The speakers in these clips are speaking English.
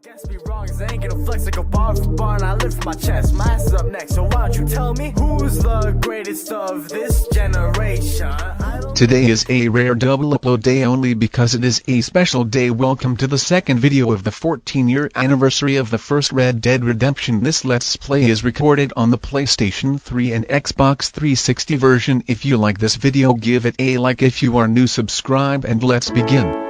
Guess me wrong, cause I ain't gonna flex like a bar for bar, and I lift my chest. My ass is up next, so why don't you tell me who's the greatest of this generation? Today is a rare double upload day only because it is a special day. Welcome to the second video of the 14-year anniversary of the first Red Dead Redemption. This Let's Play is recorded on the PlayStation 3 and Xbox 360 version. If you like this video, give it a like. If you are new, subscribe, and let's begin.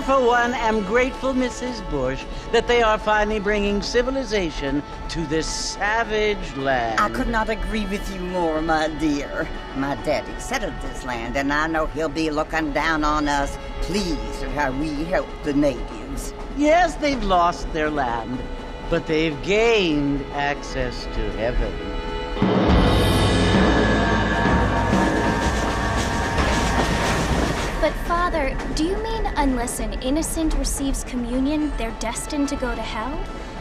For one, am grateful, Mrs. Bush, that they are finally bringing civilization to this savage land. I could not agree with you more, my dear. My daddy settled this land, and I know he'll be looking down on us, pleased at how we help the natives. Yes, they've lost their land, but they've gained access to heaven. But Father, do you mean unless an innocent receives communion, they're destined to go to hell?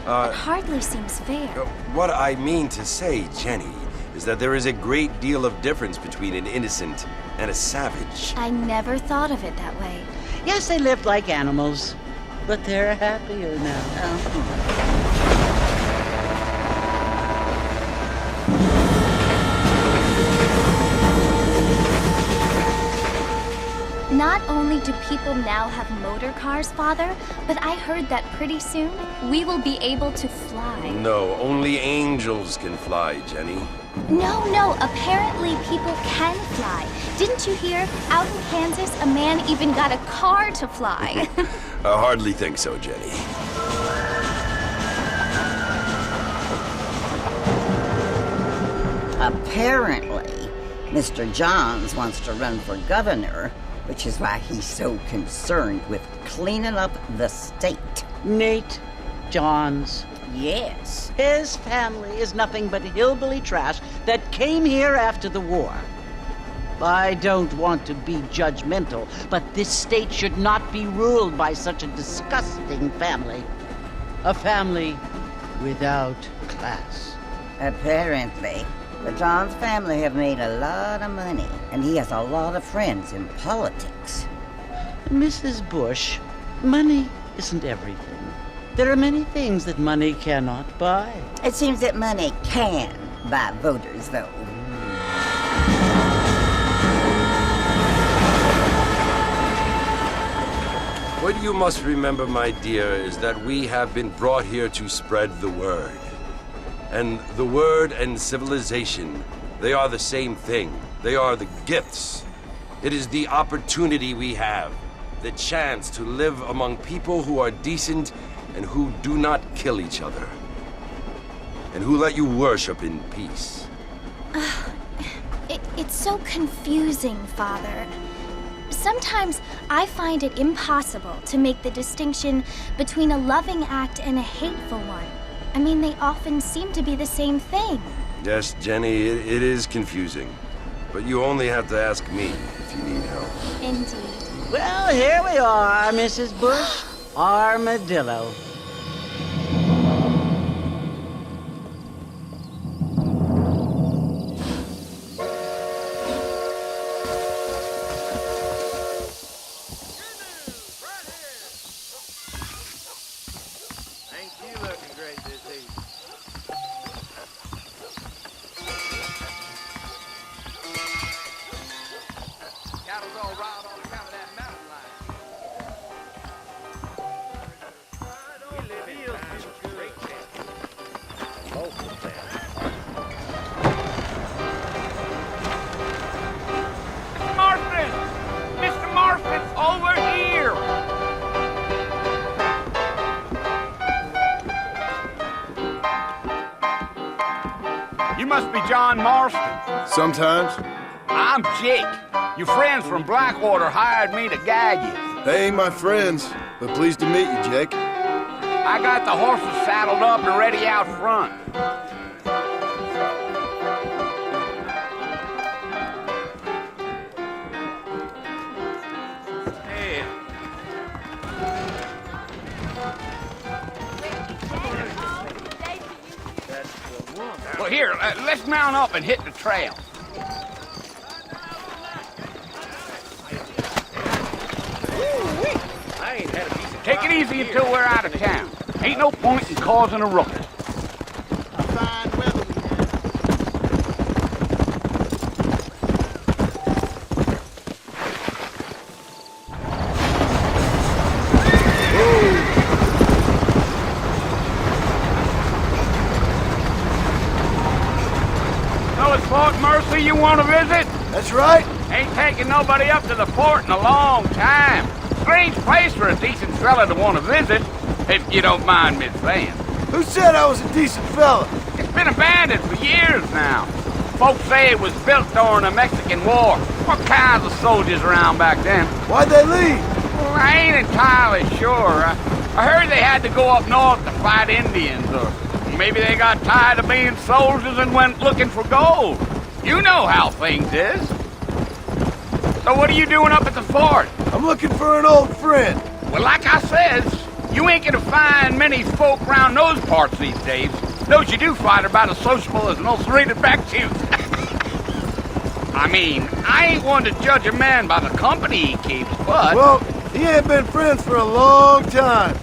That hardly seems fair. What I mean to say, Jenny, is that there is a great deal of difference between an innocent and a savage. I never thought of it that way. Yes, they lived like animals, but they're happier now. Not only do people now have motor cars, Father, but I heard that pretty soon we will be able to fly. No, only angels can fly, Jenny. No, apparently people can fly. Didn't you hear? Out in Kansas, a man even got a car to fly. I hardly think so, Jenny. Apparently, Mr. Johns wants to run for governor, which is why he's so concerned with cleaning up the state. Nate Johns. Yes. His family is nothing but hillbilly trash that came here after the war. I don't want to be judgmental, but this state should not be ruled by such a disgusting family. A family without class. Apparently. The Johns family have made a lot of money, and he has a lot of friends in politics. Mrs. Bush, money isn't everything. There are many things that money cannot buy. It seems that money can buy voters, though. What you must remember, my dear, is that we have been brought here to spread the word. And the word and civilization, they are the same thing. They are the gifts It is the opportunity we have, the chance to live among people who are decent and who do not kill each other, and who let you worship in peace. It's so confusing, Father. Sometimes I find it impossible to make the distinction between a loving act and a hateful one. I mean, they often seem to be the same thing. Yes, Jenny, it is confusing. But you only have to ask me if you need help. Indeed. Well, here we are, Mrs. Bush. Armadillo. You must be John Marston. Sometimes. I'm Jake. Your friends from Blackwater hired me to guide you. They ain't my friends, but pleased to meet you, Jake. I got the horses saddled up and ready out front. Well, here, let's mount up and hit the trail. Take it easy until we're out of town. Ain't no point in causing a ruckus. So it's Fort Mercy you want to visit? That's right. Ain't taking nobody up to the fort in a long time. Strange place for a decent fella to want to visit, if you don't mind me saying. Who said I was a decent fella? It's been abandoned for years now. Folks say it was built during the Mexican War. What kinds of soldiers around back then? Why'd they leave? Well, I ain't entirely sure. I heard they had to go up north to fight Indians, or maybe they got tired of being soldiers and went looking for gold. You know how things is. So what are you doing up at the fort? I'm looking for an old friend. Well, like I says, you ain't gonna find many folk around those parts these days. Those you do find are about as sociable as an ulcerated back tooth. I mean, I ain't one to judge a man by the company he keeps, but... Well, he ain't been friends for a long time.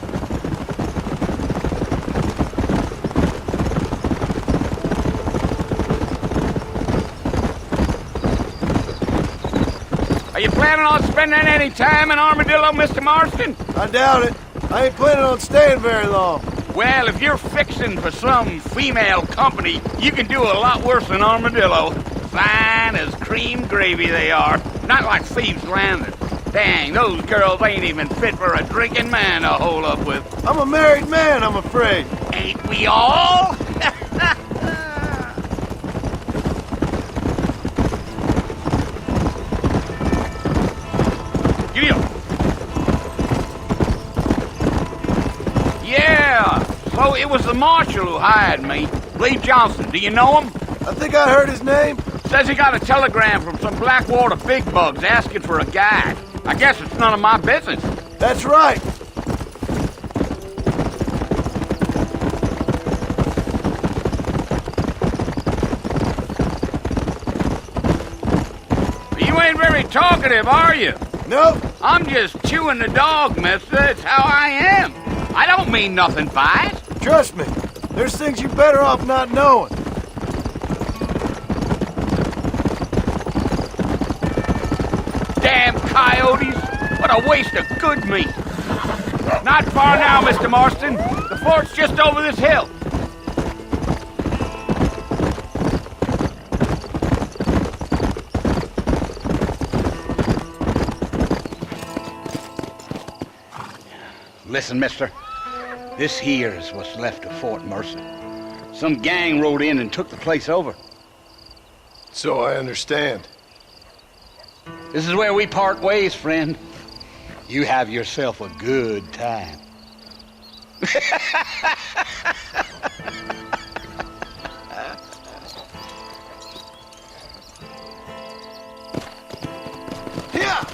Are you planning on spending any time in Armadillo, Mr. Marston? I doubt it. I ain't planning on staying very long. Well, if you're fixing for some female company, you can do a lot worse than Armadillo. Fine as cream gravy they are. Not like Thieves' Landing. Dang, those girls ain't even fit for a drinking man to hole up with. I'm a married man, I'm afraid. Ain't we all? Giddy up. Yeah, so it was the marshal who hired me. Lee Johnson, do you know him? I think I heard his name. Says he got a telegram from some Blackwater big bugs asking for a guide. I guess it's none of my business. That's right. You ain't very talkative, are you? Nope. I'm just chewing the dog, mister. It's how I am. I don't mean nothing by it. Trust me. There's things you're better off not knowing. Damn coyotes. What a waste of good meat. Not far now, Mr. Marston. The fort's just over this hill. Listen, mister. This here is what's left of Fort Mercer. Some gang rode in and took the place over. So I understand. This is where we part ways, friend. You have yourself a good time. Yeah!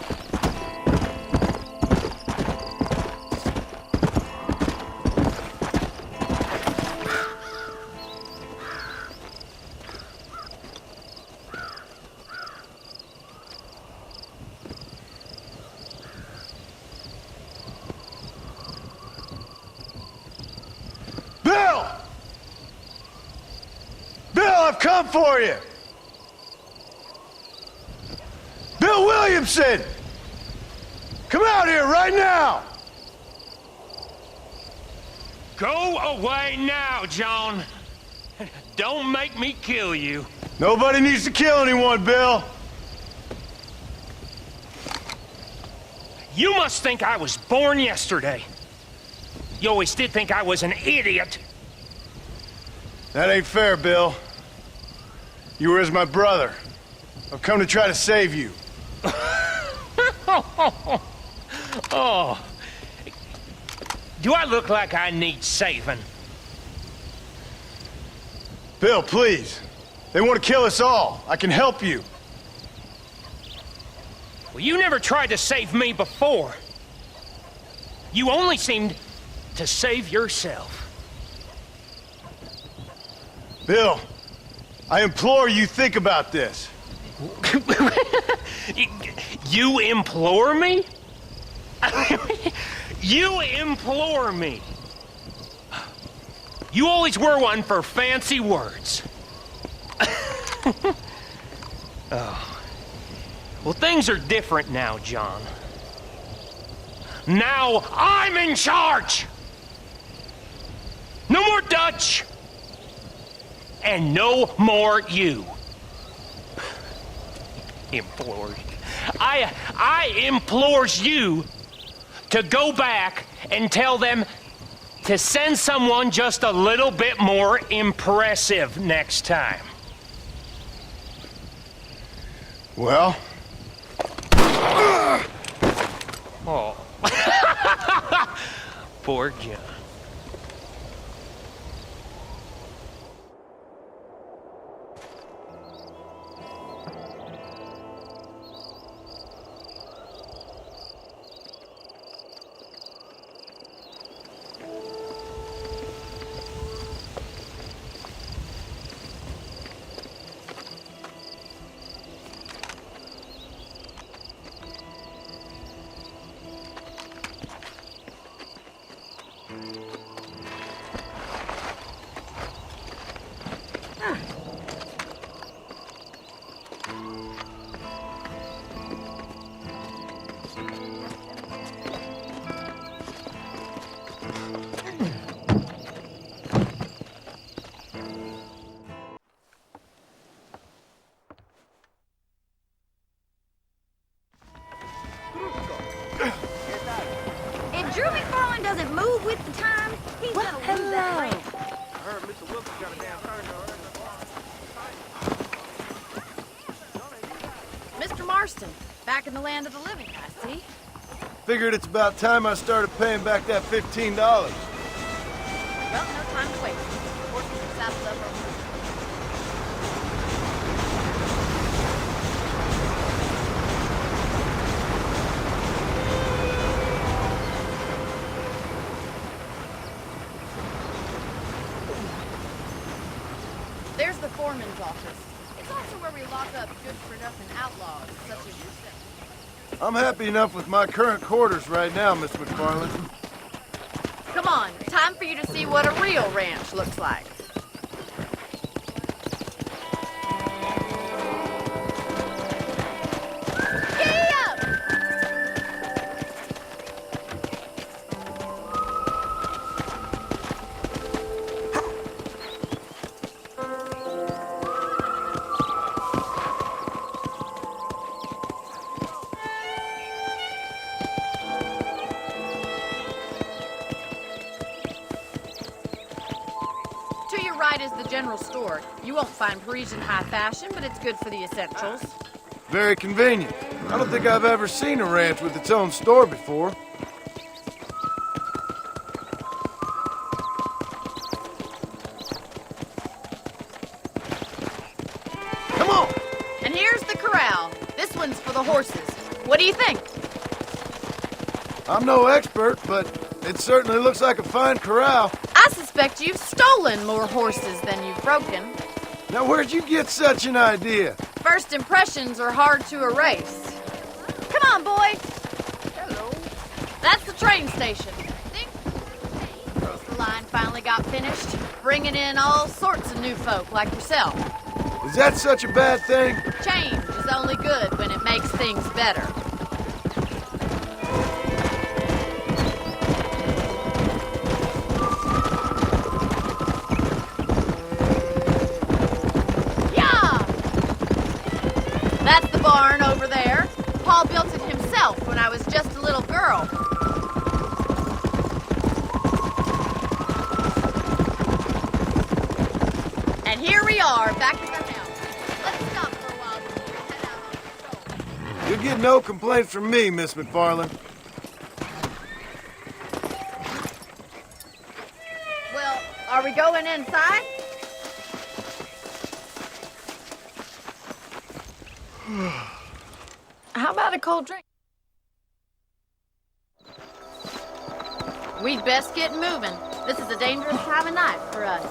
Bill! Bill, I've come for you! Bill Williamson! Come out here right now! Go away now, John. Don't make me kill you. Nobody needs to kill anyone, Bill. You must think I was born yesterday. You always did think I was an idiot. That ain't fair, Bill. You were as my brother. I've come to try to save you. Oh. Do I look like I need saving? Bill, please. They want to kill us all. I can help you. Well, you never tried to save me before. You only seemed to save yourself. Bill, I implore you think about this. You implore me? You implore me. You always were one for fancy words. Oh. Well, things are different now, John. Now I'm in charge! No more Dutch! And no more you. Implores. I implores you to go back and tell them to send someone just a little bit more impressive next time. Well? Oh. Poor John. If Drew McFarlane doesn't move with the times, he's gonna lose that race. I heard Mr. Wilkins got a damn turn Mr. Marston, back in the land of the living, I see. Figured it's about time I started paying back that $15. Well, no time to waste. Horses and saddles up over. There's the foreman's office. It's also where we lock up good-for-nothing outlaws, such as yourself. I'm happy enough with my current quarters right now, Miss McFarland. Come on, time for you to see what a real ranch looks like. Giddy up! right is the general store. You won't find Parisian high fashion, but it's good for the essentials. Very convenient. I don't think I've ever seen a ranch with its own store before. Come on! And here's the corral. This one's for the horses. What do you think? I'm no expert, but it certainly looks like a fine corral. I suspect you've stolen more horses than you've broken. Now, where'd you get such an idea? First impressions are hard to erase. Come on, boy. Hello. That's the train station. The line finally got finished, bringing in all sorts of new folk like yourself. Is that such a bad thing? Change is only good when it makes things better. That's the barn over there. Paul built it himself when I was just a little girl. And here we are, back at the house. Let's stop for a while before we head out on patrol. You'll get no complaints from me, Miss McFarland. Well, are we going inside? How about a cold drink? We'd best get moving. This is a dangerous time of night for us.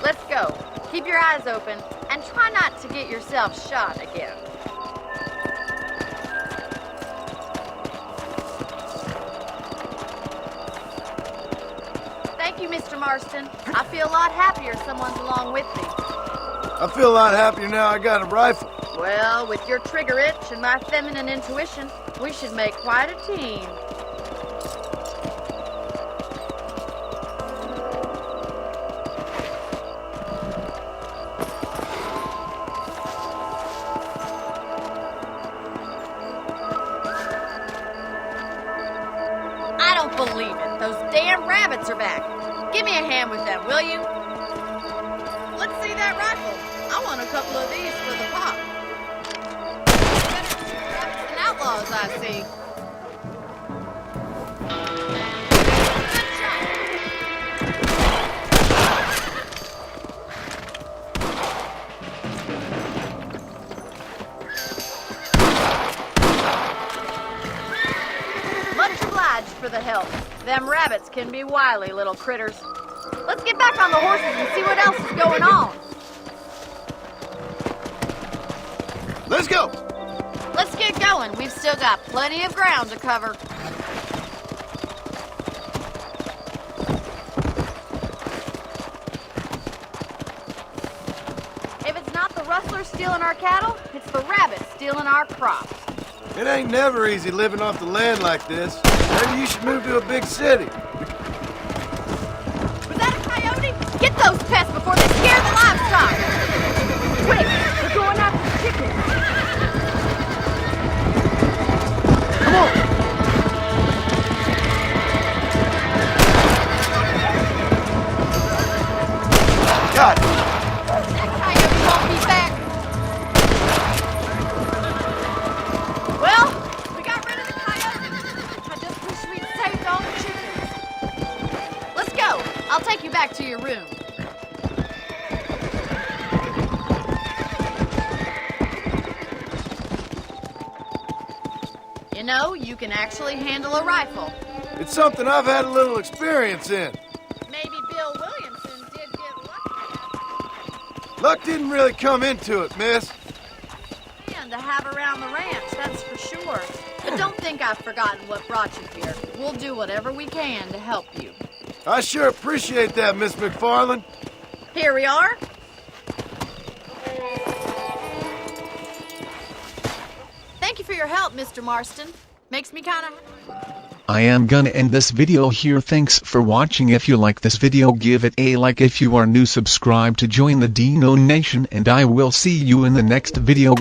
Let's go. Keep your eyes open and try not to get yourself shot again. Thank you, Mr. Marston. I feel a lot happier someone's along with me. I feel a lot happier now I got a rifle. Well, with your trigger itch and my feminine intuition, we should make quite a team. I don't believe it. Those damn rabbits are back. Give me a hand with them, will you? Let's see that rifle. I want a couple of these for the pop. Rabbits and outlaws, I see. Good shot. Much obliged for the help. Them rabbits can be wily little critters. Let's get back on the horses and see what else is going on. Let's go! Let's get going. We've still got plenty of ground to cover. If it's not the rustlers stealing our cattle, it's the rabbits stealing our crops. It ain't never easy living off the land like this. Maybe you should move to a big city. Was that a coyote? Get those pests before they scare the livestock! Quick! They're going after the chickens! Come on! Got it! That coyote won't be back! Well, we got rid of the coyote. I just wish we'd saved all the chickens. Let's go. I'll take you back to your room. You know, you can actually handle a rifle. It's something I've had a little experience in. Maybe Bill Williamson did get lucky. Luck didn't really come into it, miss. And to have around the ranch, that's for sure. But don't think I've forgotten what brought you here. We'll do whatever we can to help you. I sure appreciate that, Miss McFarland. Here we are. Thank you for your help, Mr. Marston. Makes me kind of... I am gonna end this video here. Thanks for watching. If you like this video, give it a like. If you are new, subscribe to join the Dino Nation, and I will see you in the next video.